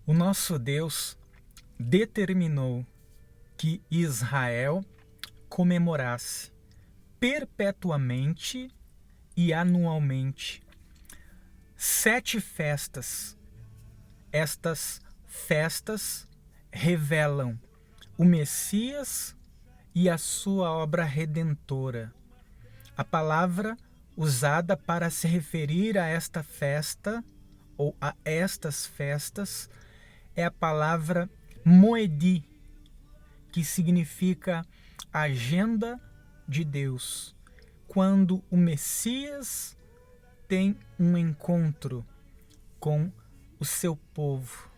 O nosso Deus determinou que Israel comemorasse perpetuamente e anualmente 7 festas. Estas festas revelam o Messias e a sua obra redentora. A palavra usada para se referir a esta festa ou a estas festas é a palavra moedi, que significa agenda de Deus. Quando o Messias tem um encontro com o seu povo.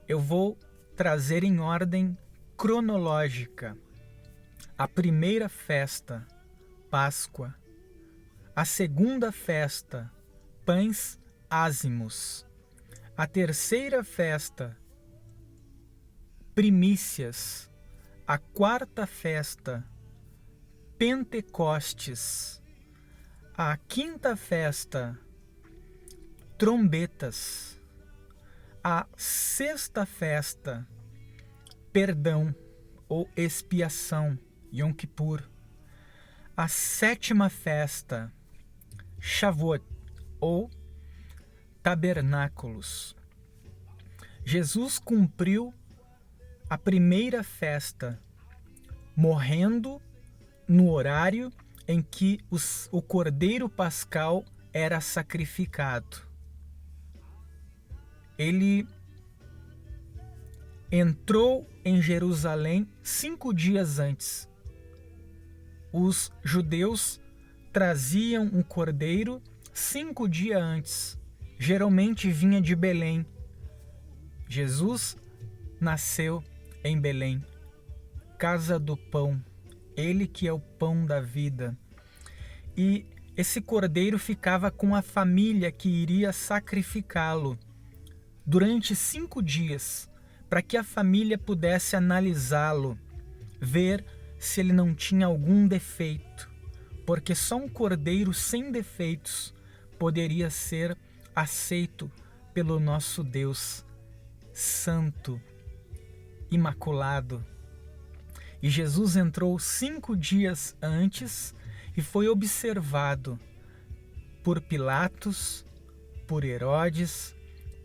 Eu vou trazer em ordem cronológica a primeira festa, Páscoa. A segunda festa, Pães Ázimos. A terceira festa, Primícias. A quarta festa, Pentecostes. A quinta festa, Trombetas. A sexta festa, Perdão ou Expiação, Yom Kippur. A sétima festa, Shavuot ou Tabernáculos. Jesus cumpriu a primeira festa, morrendo no horário em que o cordeiro pascal era sacrificado. Ele entrou em Jerusalém 5 dias antes. Os judeus traziam um cordeiro 5 dias antes. Geralmente vinha de Belém. Jesus nasceu em Belém, casa do pão, ele que é o pão da vida. E esse cordeiro ficava com a família que iria sacrificá-lo durante 5 dias, para que a família pudesse analisá-lo, ver se ele não tinha algum defeito, porque só um cordeiro sem defeitos poderia ser aceito pelo nosso Deus santo, imaculado. E Jesus entrou 5 dias antes e foi observado por Pilatos, por Herodes,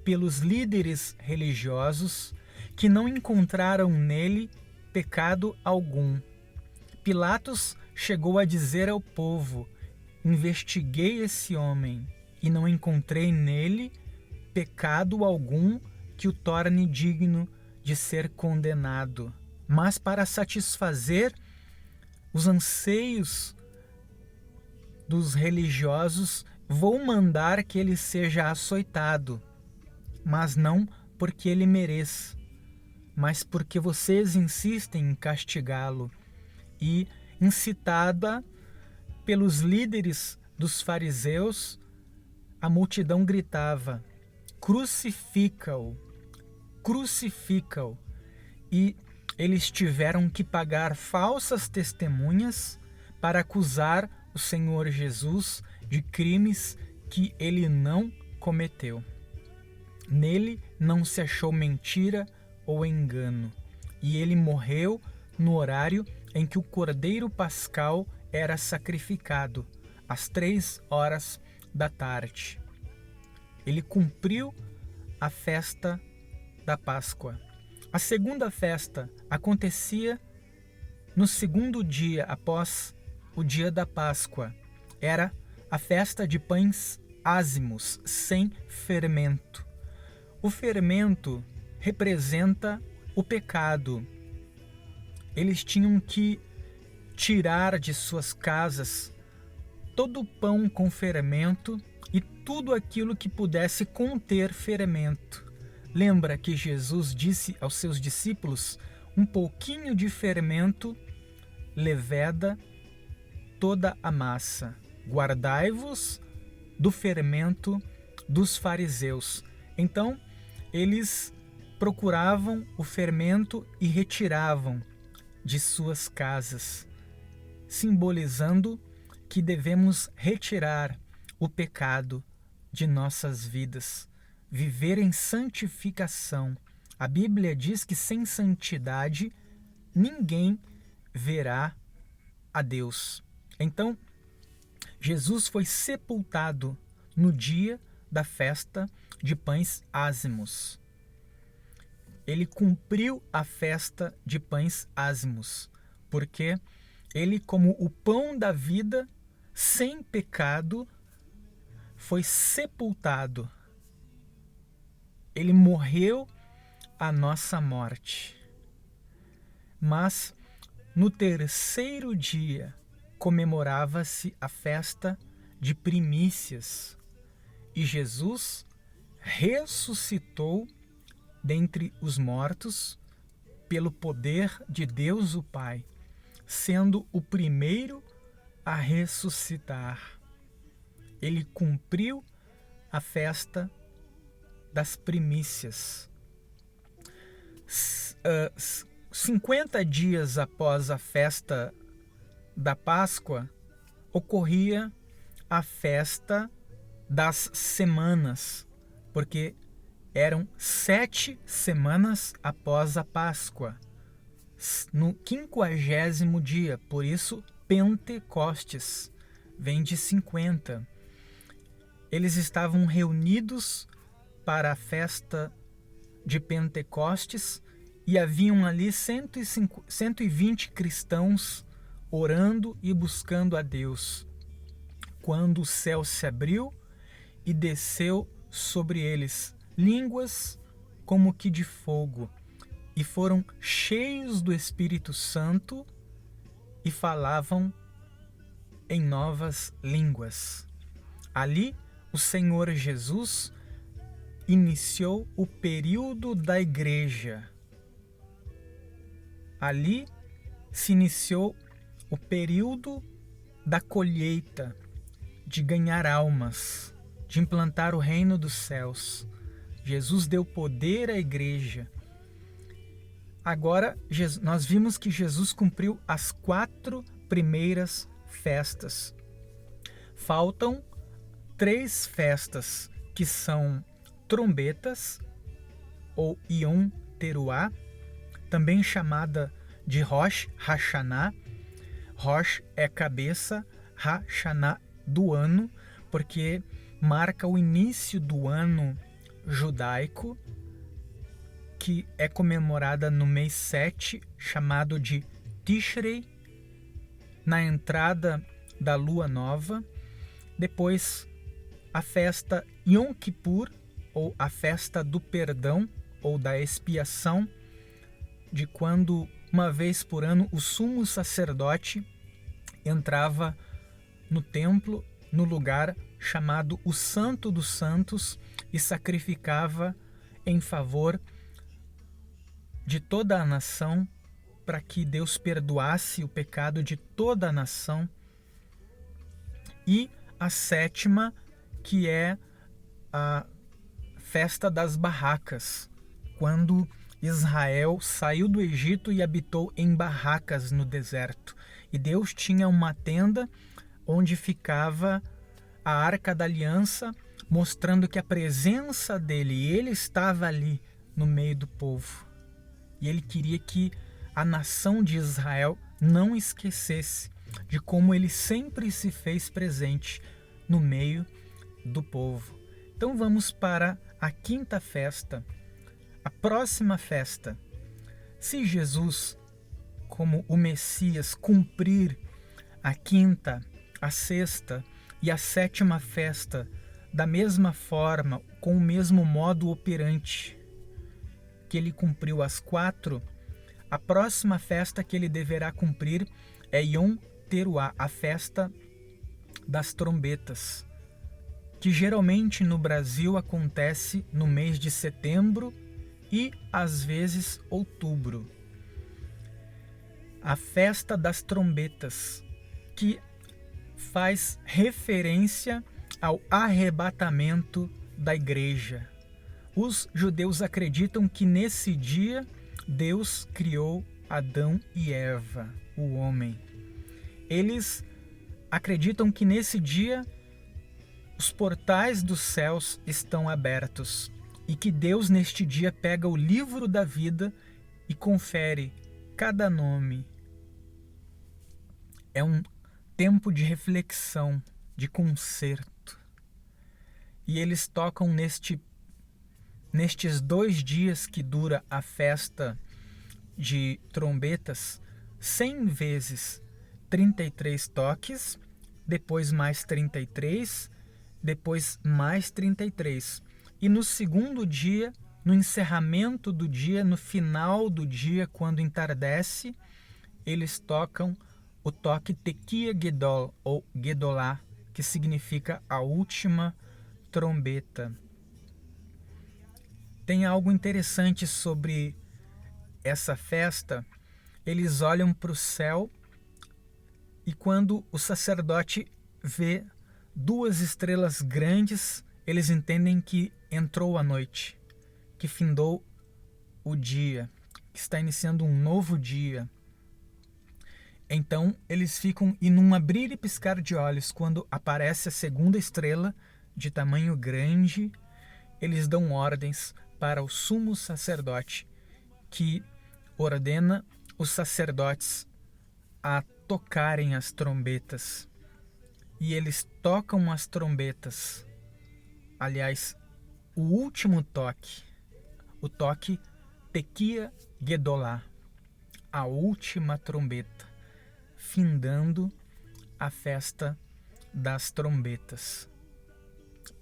pelos líderes religiosos que não encontraram nele pecado algum. Pilatos chegou a dizer ao povo: investiguei esse homem e não encontrei nele pecado algum que o torne digno de ser condenado. Mas para satisfazer os anseios dos religiosos, vou mandar que ele seja açoitado, mas não porque ele mereça, mas porque vocês insistem em castigá-lo. E, incitada pelos líderes dos fariseus, a multidão gritava: crucifica-o, crucifica-o. E eles tiveram que pagar falsas testemunhas para acusar o Senhor Jesus de crimes que ele não cometeu. Nele não se achou mentira ou engano, e ele morreu no horário em que o cordeiro pascal era sacrificado, às 3 horas da tarde. Ele cumpriu a festa da Páscoa. A segunda festa acontecia no segundo dia após o dia da Páscoa. Era a festa de pães ázimos, sem fermento. O fermento representa o pecado. Eles tinham que tirar de suas casas todo o pão com fermento e tudo aquilo que pudesse conter fermento. Lembra que Jesus disse aos seus discípulos: um pouquinho de fermento leveda toda a massa. Guardai-vos do fermento dos fariseus. Então, eles procuravam o fermento e retiravam de suas casas, simbolizando que devemos retirar o pecado de nossas vidas. viver em santificação. A Bíblia diz que sem santidade ninguém verá a Deus. Então, Jesus foi sepultado no dia da festa de pães ázimos. Ele cumpriu a festa de pães ázimos, porque ele, como o pão da vida, sem pecado, foi sepultado. Ele morreu a nossa morte. Mas no terceiro dia comemorava-se a festa de primícias e Jesus ressuscitou dentre os mortos pelo poder de Deus o Pai, sendo o primeiro a ressuscitar. Ele cumpriu a festa das primícias. 50 dias após a festa da Páscoa, ocorria a festa das semanas, porque eram 7 semanas após a Páscoa, no 50º dia, por isso Pentecostes, vem de 50. Eles estavam reunidos para a festa de Pentecostes e haviam ali 120 cristãos orando e buscando a Deus, quando o céu se abriu e desceu sobre eles línguas como que de fogo, e foram cheios do Espírito Santo e falavam em novas línguas. Ali, o Senhor Jesus iniciou o período da igreja. Ali se iniciou o período da colheita, de ganhar almas, de implantar o reino dos céus. Jesus deu poder à igreja. Agora, nós vimos que Jesus cumpriu as 4 primeiras festas. Faltam 3 festas, que são trombetas, ou Yom Teruah, também chamada de Rosh Hashanah. Rosh é cabeça, Hashanah do ano, porque marca o início do ano judaico, que é comemorada no mês 7, chamado de Tishrei, na entrada da lua nova. Depois, a festa Yom Kippur, ou a festa do perdão, ou da expiação, de quando, uma vez por ano, o sumo sacerdote entrava no templo, no lugar chamado o Santo dos Santos, e sacrificava em favor de toda a nação, para que Deus perdoasse o pecado de toda a nação. E a 7ª, que é a festa das barracas, quando Israel saiu do Egito e habitou em barracas no deserto. E Deus tinha uma tenda onde ficava a Arca da Aliança, mostrando que a presença dele, ele estava ali no meio do povo. E ele queria que a nação de Israel não esquecesse de como ele sempre se fez presente no meio do povo. Então vamos para a 5ª festa, a próxima festa. Se Jesus, como o Messias, cumprir a 5ª, a 6ª e a 7ª festa da mesma forma, com o mesmo modo operante que ele cumpriu as 4, a próxima festa que ele deverá cumprir é Yom Teruah, a festa das trombetas, que geralmente no Brasil acontece no mês de setembro e às vezes outubro. A festa das trombetas, que faz referência ao arrebatamento da igreja. Os judeus acreditam que nesse dia Deus criou Adão e Eva, o homem. Eles acreditam que nesse dia os portais dos céus estão abertos e que Deus neste dia pega o livro da vida e confere cada nome. É um tempo de reflexão, de concerto. E eles tocam nestes 2 dias que dura a festa de trombetas, 100 vezes 33 toques, depois mais 33, depois mais 33. E no segundo dia, no encerramento do dia, no final do dia, quando entardece, eles tocam o toque Tequia Gedol, ou Gedolá, que significa a última trombeta. Tem algo interessante sobre essa festa. Eles olham para o céu e quando o sacerdote vê 2 estrelas grandes, eles entendem que entrou a noite, que findou o dia, que está iniciando um novo dia. Então eles ficam, e num abrir e piscar de olhos, quando aparece a 2ª estrela de tamanho grande, eles dão ordens para o sumo sacerdote, que ordena os sacerdotes a tocarem as trombetas. E eles tocam as trombetas. Aliás, o último toque, o toque Tequia Gedolá, a última trombeta, findando a festa das trombetas.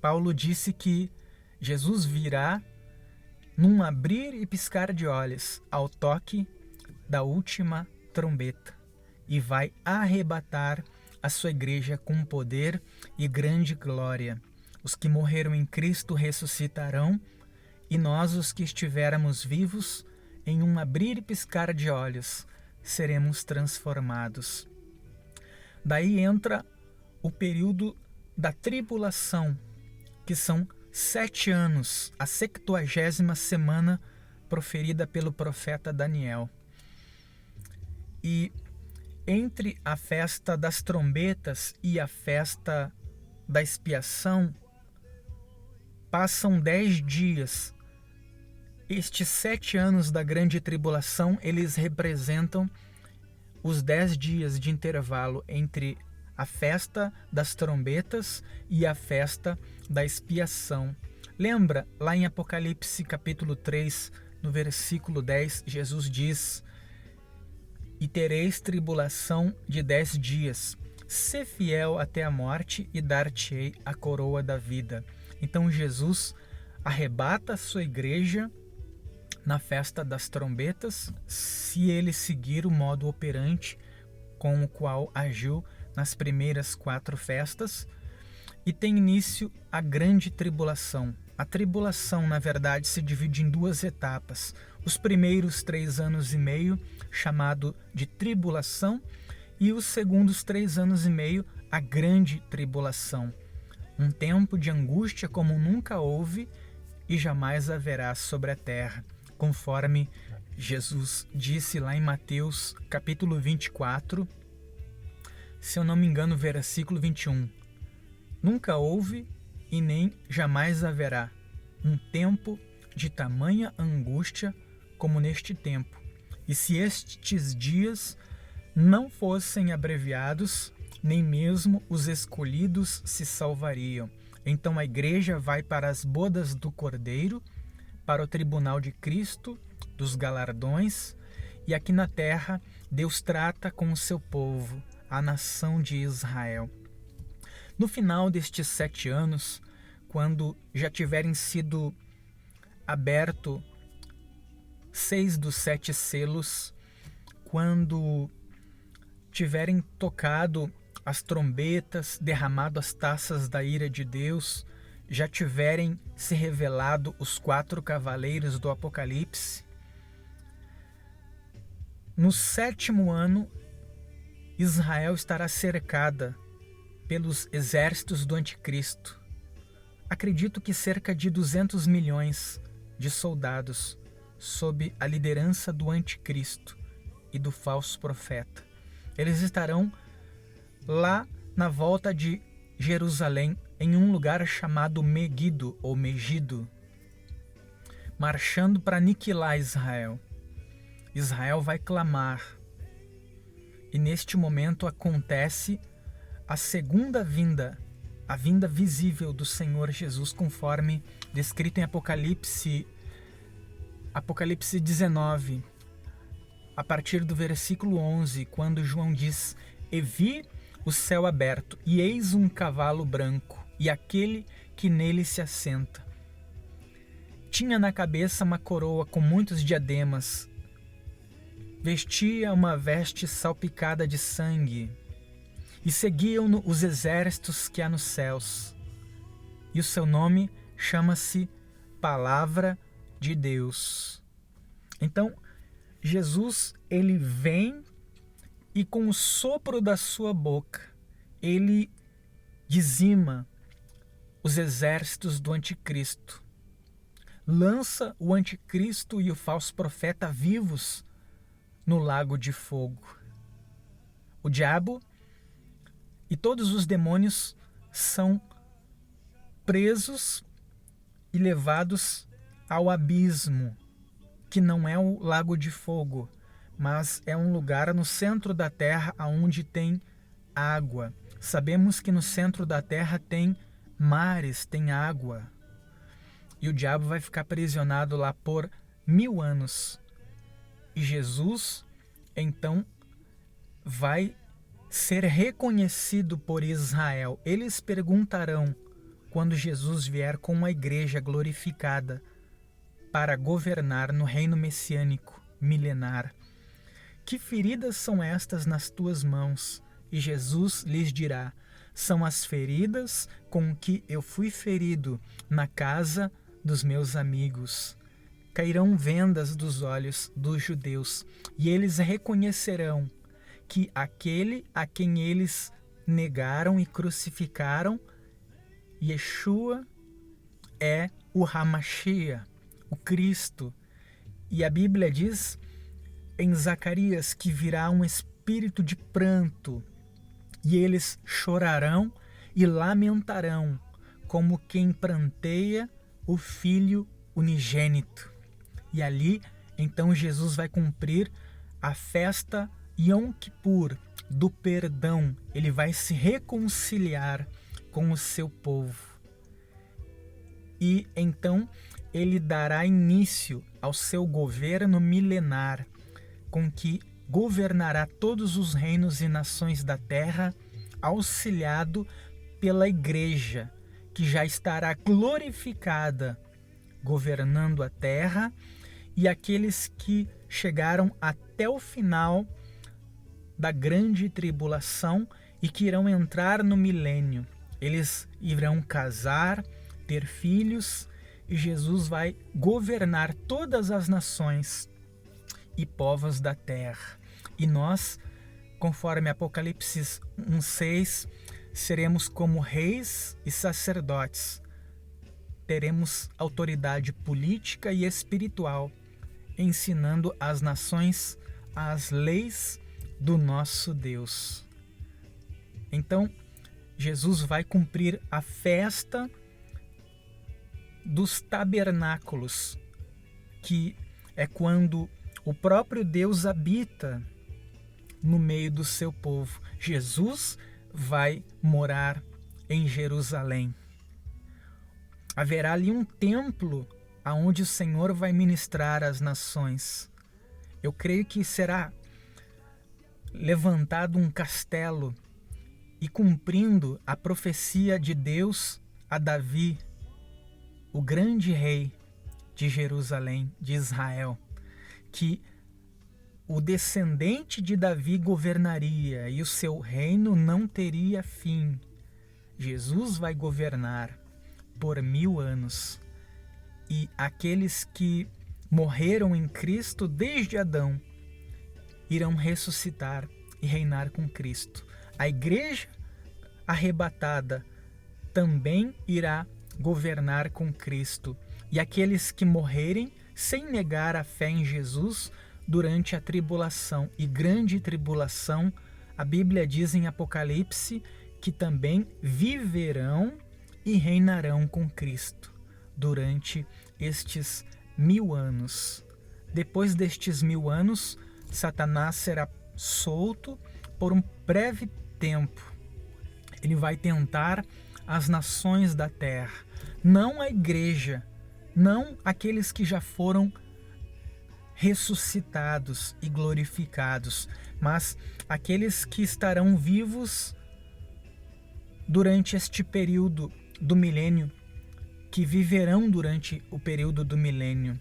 Paulo disse que Jesus virá num abrir e piscar de olhos ao toque da última trombeta e vai arrebatar a sua igreja com poder e grande glória. Os que morreram em Cristo ressuscitarão e nós, os que estivermos vivos, em um abrir e piscar de olhos, seremos transformados. Daí entra o período da tribulação, que são 7 anos, a 70ª semana proferida pelo profeta Daniel. E entre a festa das trombetas e a festa da expiação, passam 10 dias. Estes 7 anos da grande tribulação, eles representam os 10 dias de intervalo entre a festa das trombetas e a festa da expiação. Lembra, lá em Apocalipse capítulo 3, no versículo 10, Jesus diz: "E tereis tribulação de 10 dias. Sê fiel até a morte e dar-te-ei a coroa da vida." Então Jesus arrebata a sua igreja na festa das trombetas, se ele seguir o modo operante com o qual agiu nas primeiras 4 festas, e tem início a grande tribulação. A tribulação, na verdade, se divide em 2 etapas. Os primeiros 3 anos e meio, chamado de tribulação, e os segundos 3 anos e meio, a grande tribulação. Um tempo de angústia como nunca houve e jamais haverá sobre a terra, conforme Jesus disse lá em Mateus capítulo 24, se eu não me engano, versículo 21. Nunca houve e nem jamais haverá um tempo de tamanha angústia como neste tempo. E se estes dias não fossem abreviados, nem mesmo os escolhidos se salvariam. Então a igreja vai para as bodas do Cordeiro, para o tribunal de Cristo, dos galardões, e aqui na terra Deus trata com o seu povo, a nação de Israel. No final destes 7 anos, quando já tiverem sido aberto 6 dos 7 selos, quando tiverem tocado as trombetas, derramado as taças da ira de Deus, já tiverem se revelado os 4 cavaleiros do Apocalipse, no 7º ano, Israel estará cercada pelos exércitos do anticristo. Acredito que cerca de 200 milhões de soldados sob a liderança do anticristo e do falso profeta. Eles estarão lá na volta de Jerusalém, em um lugar chamado Megido ou Megido. marchando para aniquilar Israel. Israel vai clamar. E neste momento acontece a segunda vinda, a vinda visível do Senhor Jesus, conforme descrito em Apocalipse 19, a partir do versículo 11, quando João diz: "E vi o céu aberto, e eis um cavalo branco, e aquele que nele se assenta. Tinha na cabeça uma coroa com muitos diademas, vestia uma veste salpicada de sangue, e seguiam-no os exércitos que há nos céus. E o seu nome chama-se Palavra de Deus." Então, Jesus, ele vem e com o sopro da sua boca, ele dizima os exércitos do anticristo. Lança o anticristo e o falso profeta vivos no lago de fogo. O diabo e todos os demônios são presos e levados ao abismo, que não é o lago de fogo, mas é um lugar no centro da terra onde tem água. Sabemos que no centro da terra tem mares, tem água. E o diabo vai ficar aprisionado lá por 1000 anos. E Jesus, então, vai ser reconhecido por Israel. Eles perguntarão, quando Jesus vier com uma igreja glorificada para governar no reino messiânico milenar: "Que feridas são estas nas tuas mãos?" E Jesus lhes dirá: "São as feridas com que eu fui ferido na casa dos meus amigos." Cairão vendas dos olhos dos judeus, e eles reconhecerão que aquele a quem eles negaram e crucificaram, Yeshua, é o Hamashia, o Cristo. E a Bíblia diz em Zacarias que virá um espírito de pranto, e eles chorarão e lamentarão, como quem pranteia o filho unigênito. E ali, então, Jesus vai cumprir a festa Yom Kippur, do perdão. Ele vai se reconciliar com o seu povo. E então ele dará início ao seu governo milenar, com que governará todos os reinos e nações da terra, auxiliado pela igreja, que já estará glorificada, governando a terra, e aqueles que chegaram até o final da grande tribulação e que irão entrar no milênio. Eles irão casar, ter filhos, e Jesus vai governar todas as nações e povos da terra. E nós, conforme Apocalipse 1:6, seremos como reis e sacerdotes. Teremos autoridade política e espiritual, ensinando às nações as leis do nosso Deus. Então, Jesus vai cumprir a festa dos tabernáculos, que é quando o próprio Deus habita no meio do seu povo. Jesus vai morar em Jerusalém. Haverá ali um templo aonde o Senhor vai ministrar às nações. Eu creio que será levantado um castelo, e cumprindo a profecia de Deus a Davi, o grande rei de Jerusalém, de Israel, que o descendente de Davi governaria e o seu reino não teria fim. Jesus vai governar por 1000 anos. E aqueles que morreram em Cristo desde Adão irão ressuscitar e reinar com Cristo. A igreja arrebatada também irá governar com Cristo. E aqueles que morrerem sem negar a fé em Jesus durante a tribulação e grande tribulação, a Bíblia diz em Apocalipse que também viverão e reinarão com Cristo durante estes 1000 anos. Depois destes 1000 anos, Satanás será solto por um breve tempo. Ele vai tentar as nações da terra, não a igreja, não aqueles que já foram ressuscitados e glorificados, mas aqueles que estarão vivos durante este período do milênio, que viverão durante o período do milênio.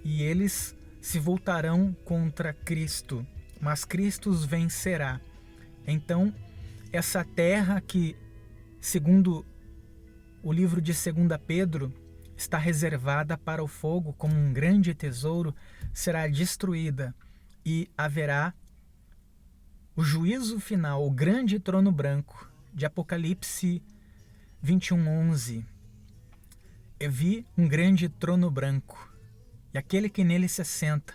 E eles se voltarão contra Cristo, mas Cristo os vencerá. Então, essa terra que, segundo o livro de 2 Pedro, está reservada para o fogo como um grande tesouro, será destruída e haverá o juízo final, o grande trono branco, de Apocalipse 21:11. Eu vi um grande trono branco, e aquele que nele se assenta,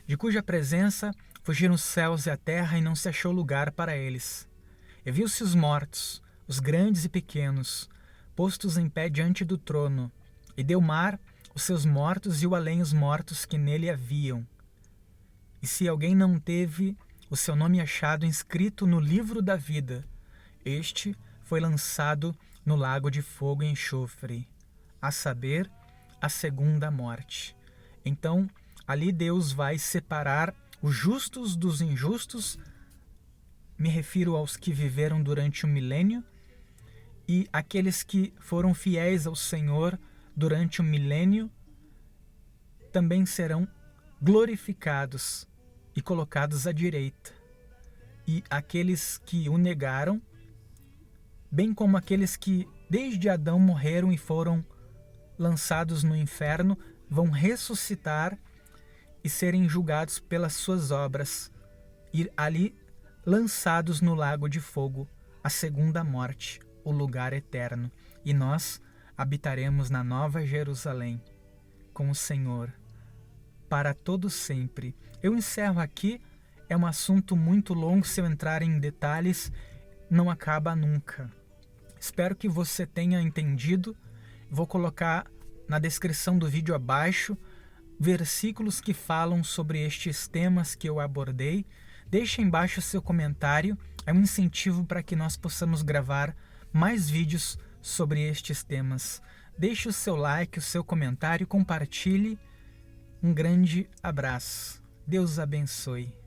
de cuja presença fugiram os céus e a terra, e não se achou lugar para eles. E viu-se os mortos, os grandes e pequenos, postos em pé diante do trono, e deu mar os seus mortos e o além os mortos que nele haviam. E se alguém não teve o seu nome achado inscrito no livro da vida, este foi lançado no lago de fogo e enxofre, a saber, a segunda morte. Então, ali Deus vai separar os justos dos injustos, me refiro aos que viveram durante o milênio, e aqueles que foram fiéis ao Senhor durante o milênio também serão glorificados e colocados à direita. E aqueles que o negaram, bem como aqueles que desde Adão morreram e foram lançados no inferno, vão ressuscitar e serem julgados pelas suas obras, e ali lançados no lago de fogo, a segunda morte, o lugar eterno. E nós habitaremos na Nova Jerusalém com o Senhor para todo sempre. Eu encerro aqui, é um assunto muito longo, se eu entrar em detalhes, não acaba nunca. Espero que você tenha entendido. Vou colocar na descrição do vídeo abaixo versículos que falam sobre estes temas que eu abordei. Deixe embaixo seu comentário, é um incentivo para que nós possamos gravar mais vídeos sobre estes temas. Deixe o seu like, o seu comentário, compartilhe. Um grande abraço. Deus abençoe.